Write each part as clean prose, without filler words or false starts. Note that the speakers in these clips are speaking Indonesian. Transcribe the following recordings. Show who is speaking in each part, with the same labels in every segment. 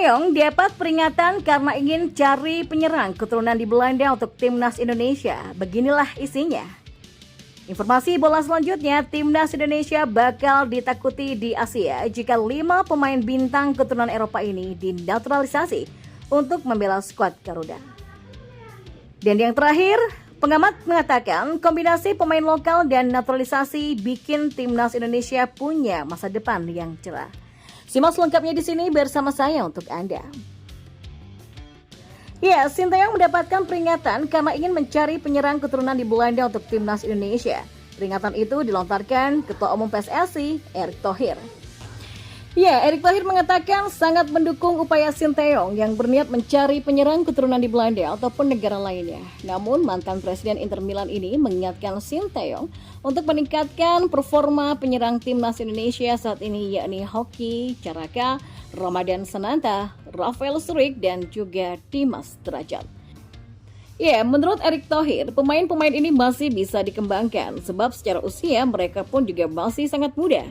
Speaker 1: Sinteyong dapat peringatan karena ingin cari penyerang keturunan di Belanda untuk timnas Indonesia. Beginilah isinya. Informasi bola selanjutnya, timnas Indonesia bakal ditakuti di Asia jika 5 pemain bintang keturunan Eropa ini dinaturalisasi untuk membela skuad Garuda. Dan yang terakhir, pengamat mengatakan kombinasi pemain lokal dan naturalisasi bikin timnas Indonesia punya masa depan yang cerah. Simak selengkapnya di sini bersama saya untuk Anda. Ya, Sinteyong mendapatkan peringatan karena ingin mencari penyerang keturunan di Belanda untuk timnas Indonesia. Peringatan itu dilontarkan Ketua Umum PSSI, Erick Thohir. Ya, Erick Thohir mengatakan sangat mendukung upaya Sinteyong yang berniat mencari penyerang keturunan di Belanda ataupun negara lainnya. Namun, mantan Presiden Inter Milan ini mengingatkan Sinteyong untuk meningkatkan performa penyerang timnas Indonesia saat ini, yakni Hoki Caraka, Ramadan Sananta, Rafael Struijk, dan juga Dimas Derajat. Ya, menurut Erick Thohir, pemain-pemain ini masih bisa dikembangkan sebab secara usia mereka pun juga masih sangat muda.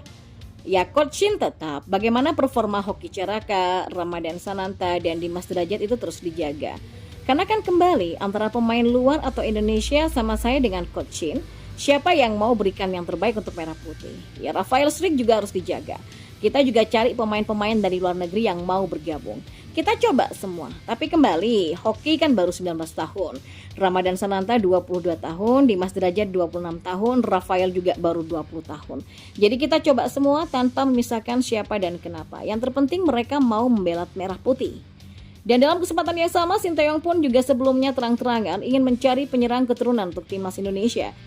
Speaker 1: Ya, Coach Shin tetap bagaimana performa Hoki Caraka, Ramadan Sananta, dan Dimas Derajat itu terus dijaga. Karena kan kembali antara pemain luar atau Indonesia sama saya dengan Coach Shin, siapa yang mau berikan yang terbaik untuk Merah Putih? Ya, Rafael Struijk juga harus dijaga. Kita juga cari pemain-pemain dari luar negeri yang mau bergabung. Kita coba semua, tapi kembali, Hoki kan baru 19 tahun. Ramadan Sananta 22 tahun, Dimas Derajat 26 tahun, Rafael juga baru 20 tahun. Jadi kita coba semua tanpa memisahkan siapa dan kenapa. Yang terpenting mereka mau membela Merah Putih. Dan dalam kesempatan yang sama, Sinteyong pun juga sebelumnya terang-terangan ingin mencari penyerang keturunan untuk timnas Indonesia.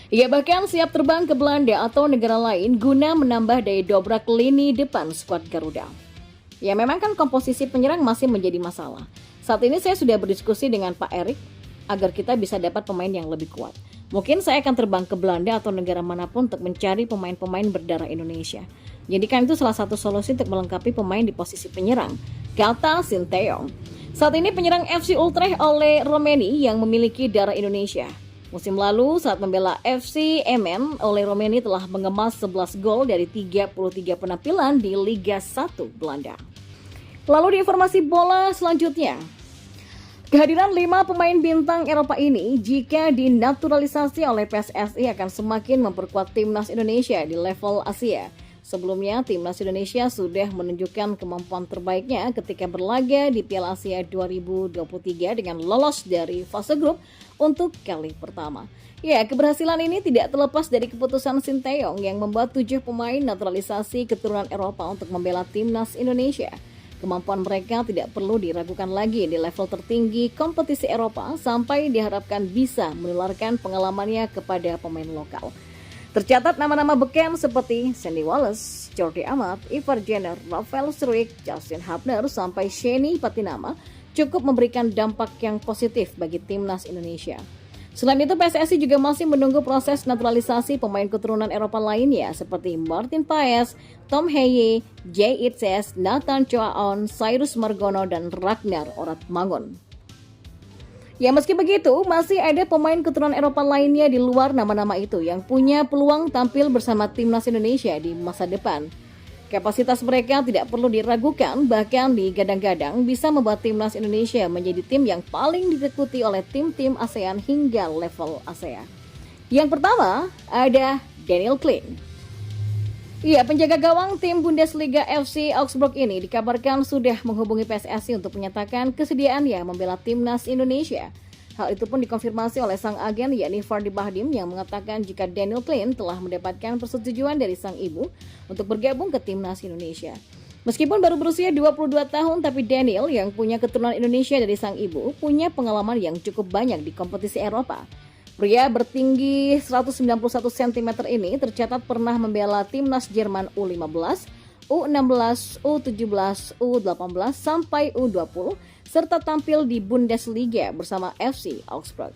Speaker 1: Ia bahkan siap terbang ke Belanda atau negara lain guna menambah daya dobrak lini depan skuad Garuda. Ya, memang kan komposisi penyerang masih menjadi masalah. Saat ini saya sudah berdiskusi dengan Pak Erick agar kita bisa dapat pemain yang lebih kuat. Mungkin saya akan terbang ke Belanda atau negara manapun untuk mencari pemain-pemain berdarah Indonesia. Jadi kan itu salah satu solusi untuk melengkapi pemain di posisi penyerang, kata Sinteyong. Saat ini penyerang FC Utrecht oleh Romeni yang memiliki darah Indonesia. Musim lalu saat membela FC Emmen, oleh Romeni telah mengemas 11 gol dari 33 penampilan di Liga 1 Belanda. Lalu di informasi bola selanjutnya, kehadiran 5 pemain bintang Eropa ini jika dinaturalisasi oleh PSSI akan semakin memperkuat timnas Indonesia di level Asia. Sebelumnya, timnas Indonesia sudah menunjukkan kemampuan terbaiknya ketika berlaga di Piala Asia 2023 dengan lolos dari fase grup untuk kali pertama. Ya, keberhasilan ini tidak terlepas dari keputusan Sinteyong yang membuat 7 pemain naturalisasi keturunan Eropa untuk membela timnas Indonesia. Kemampuan mereka tidak perlu diragukan lagi di level tertinggi kompetisi Eropa sampai diharapkan bisa menularkan pengalamannya kepada pemain lokal. Tercatat nama-nama beken seperti Sandy Wallace, Jordi Amat, Ivar Jenner, Rafael Struijk, Justin Hubner, sampai Sheni Patinama cukup memberikan dampak yang positif bagi timnas Indonesia. Selain itu, PSSI juga masih menunggu proses naturalisasi pemain keturunan Eropa lainnya seperti Martin Paes, Tom Heye, Jay Itzes, Nathan Choaon, Cyrus Margono, dan Ragnar Oratmangun. Ya, meski begitu, masih ada pemain keturunan Eropa lainnya di luar nama-nama itu yang punya peluang tampil bersama timnas Indonesia di masa depan. Kapasitas mereka tidak perlu diragukan, bahkan digadang-gadang bisa membuat timnas Indonesia menjadi tim yang paling ditakuti oleh tim-tim ASEAN hingga level ASEAN. Yang pertama ada Daniel Klein. Iya, penjaga gawang tim Bundesliga FC Augsburg ini dikabarkan sudah menghubungi PSSI untuk menyatakan kesediaannya membela timnas Indonesia. Hal itu pun dikonfirmasi oleh sang agen yakni Fardi Bahdim yang mengatakan jika Daniel Klein telah mendapatkan persetujuan dari sang ibu untuk bergabung ke timnas Indonesia. Meskipun baru berusia 22 tahun, tapi Daniel yang punya keturunan Indonesia dari sang ibu punya pengalaman yang cukup banyak di kompetisi Eropa. Pria bertinggi 191 cm ini tercatat pernah membela timnas Jerman U15, U16, U17, U18, sampai U20, serta tampil di Bundesliga bersama FC Augsburg.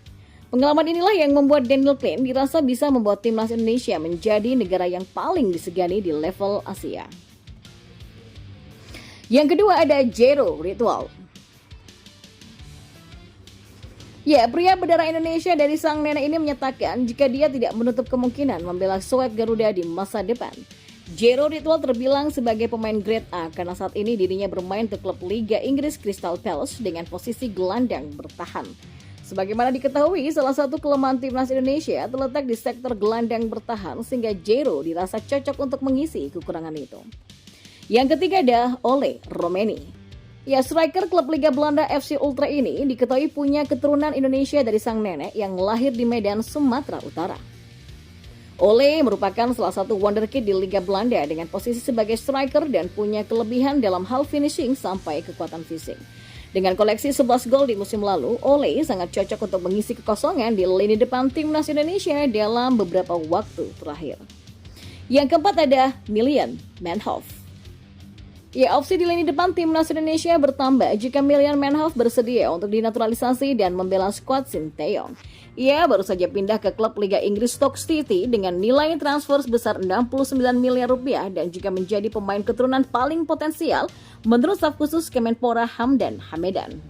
Speaker 1: Pengalaman inilah yang membuat Daniel Klein dirasa bisa membuat timnas Indonesia menjadi negara yang paling disegani di level Asia. Yang kedua ada Jero Ritual. Ya, pria berdarah Indonesia dari sang nenek ini menyatakan jika dia tidak menutup kemungkinan membela skuad Garuda di masa depan. Jero Ridwan terbilang sebagai pemain grade A karena saat ini dirinya bermain untuk klub Liga Inggris Crystal Palace dengan posisi gelandang bertahan. Sebagaimana diketahui, salah satu kelemahan timnas Indonesia terletak di sektor gelandang bertahan sehingga Jero dirasa cocok untuk mengisi kekurangan itu. Yang ketiga ada Ole Romeni. Ya, striker klub Liga Belanda FC Ultra ini diketahui punya keturunan Indonesia dari sang nenek yang lahir di Medan, Sumatera Utara. Ole merupakan salah satu wonderkid di Liga Belanda dengan posisi sebagai striker dan punya kelebihan dalam hal finishing sampai kekuatan fisik. Dengan koleksi 11 gol di musim lalu, Ole sangat cocok untuk mengisi kekosongan di lini depan timnas Indonesia dalam beberapa waktu terakhir. Yang keempat ada Milian Manhoef. Ya, opsi di lini depan timnas Indonesia bertambah jika Milian Manhoef bersedia untuk dinaturalisasi dan membela skuad Sinteyong. Ia baru saja pindah ke klub Liga Inggris Stoke City dengan nilai transfer sebesar 69 miliar rupiah dan juga menjadi pemain keturunan paling potensial menurut staf khusus Kemenpora Hamdan Hamedan.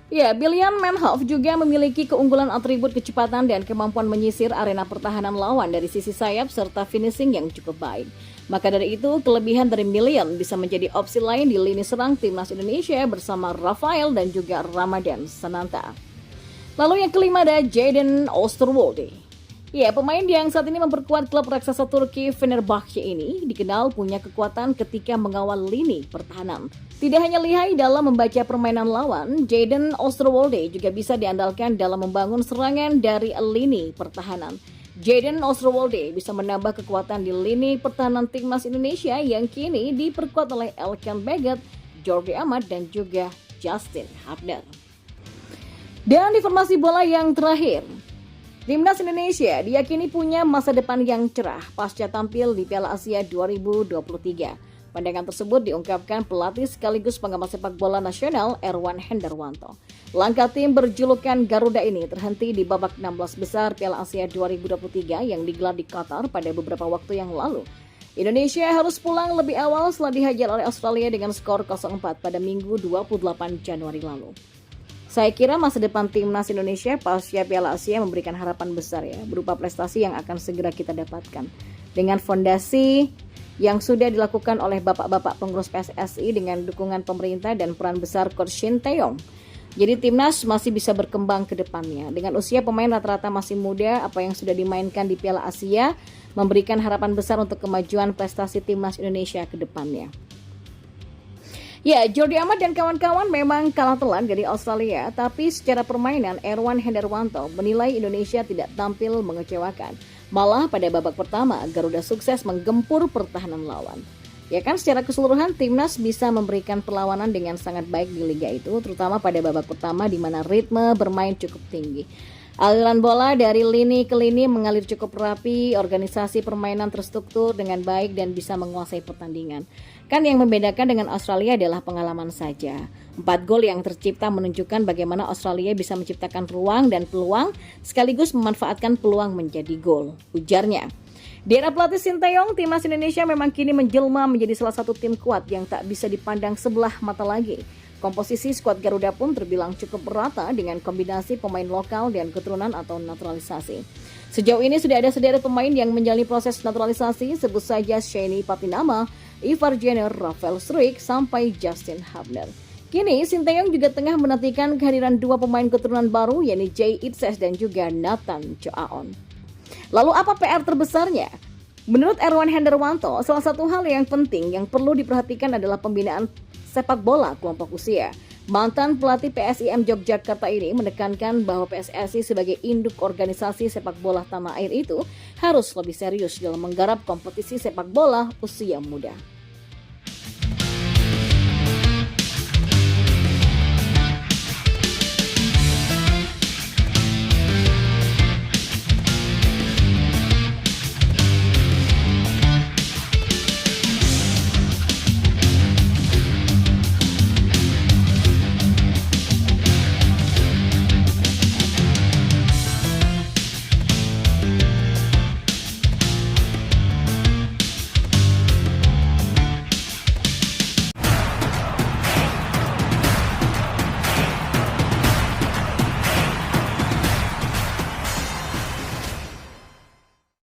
Speaker 1: Ya, Milian Manhoef juga memiliki keunggulan atribut kecepatan dan kemampuan menyisir arena pertahanan lawan dari sisi sayap serta finishing yang cukup baik. Maka dari itu, kelebihan dari Milian bisa menjadi opsi lain di lini serang timnas Indonesia bersama Rafael dan juga Ramadan Sananta. Lalu yang kelima ada Jadon Oosterwolde. Ya, pemain yang saat ini memperkuat klub raksasa Turki Fenerbahce ini dikenal punya kekuatan ketika mengawal lini pertahanan. Tidak hanya lihai dalam membaca permainan lawan, Jadon Oosterwolde juga bisa diandalkan dalam membangun serangan dari lini pertahanan. Jadon Oosterwolde bisa menambah kekuatan di lini pertahanan timnas Indonesia yang kini diperkuat oleh Elkan Baggett, Jordi Amat, dan juga Justin Hubner. Dan informasi bola yang terakhir, timnas Indonesia diyakini punya masa depan yang cerah pasca tampil di Piala Asia 2023. Pandangan tersebut diungkapkan pelatih sekaligus pengamat sepak bola nasional Erwan Hendarwanto. Langkah tim berjulukan Garuda ini terhenti di babak 16 besar Piala Asia 2023 yang digelar di Qatar pada beberapa waktu yang lalu. Indonesia harus pulang lebih awal setelah dihajar oleh Australia dengan skor 0-4 pada Minggu 28 Januari lalu. Saya kira masa depan timnas Indonesia pasca Piala Asia memberikan harapan besar ya, berupa prestasi yang akan segera kita dapatkan. Dengan fondasi yang sudah dilakukan oleh bapak-bapak pengurus PSSI dengan dukungan pemerintah dan peran besar Coach Sinteyong. Jadi timnas masih bisa berkembang ke depannya. Dengan usia pemain rata-rata masih muda, apa yang sudah dimainkan di Piala Asia memberikan harapan besar untuk kemajuan prestasi timnas Indonesia ke depannya. Ya, Jordi Amat dan kawan-kawan memang kalah telak dari Australia, tapi secara permainan Erwan Hendarwanto menilai Indonesia tidak tampil mengecewakan. Malah pada babak pertama, Garuda sukses menggempur pertahanan lawan. Ya kan, secara keseluruhan timnas bisa memberikan perlawanan dengan sangat baik di liga itu, terutama pada babak pertama di mana ritme bermain cukup tinggi. Aliran bola dari lini ke lini mengalir cukup rapi, organisasi permainan terstruktur dengan baik dan bisa menguasai pertandingan. Kan yang membedakan dengan Australia adalah pengalaman saja. 4 gol yang tercipta menunjukkan bagaimana Australia bisa menciptakan ruang dan peluang sekaligus memanfaatkan peluang menjadi gol, ujarnya. Di era pelatih Sinteyong, timnas Indonesia memang kini menjelma menjadi salah satu tim kuat yang tak bisa dipandang sebelah mata lagi. Komposisi skuad Garuda pun terbilang cukup rata dengan kombinasi pemain lokal dan keturunan atau naturalisasi. Sejauh ini sudah ada sederet pemain yang menjalani proses naturalisasi, sebut saja Shani Patinama, Ivar Jenner, Rafael Struijk, sampai Justin Hubner. Kini Sinteyong juga tengah menantikan kehadiran 2 pemain keturunan baru, yakni Jay Itzes dan juga Nathan Choaon. Lalu apa PR terbesarnya? Menurut Erwan Hendarwanto, salah satu hal yang penting yang perlu diperhatikan adalah pembinaan sepak bola kelompok usia. Mantan pelatih PSIM Yogyakarta ini menekankan bahwa PSSI sebagai induk organisasi sepak bola tanah air itu harus lebih serius dalam menggarap kompetisi sepak bola usia muda.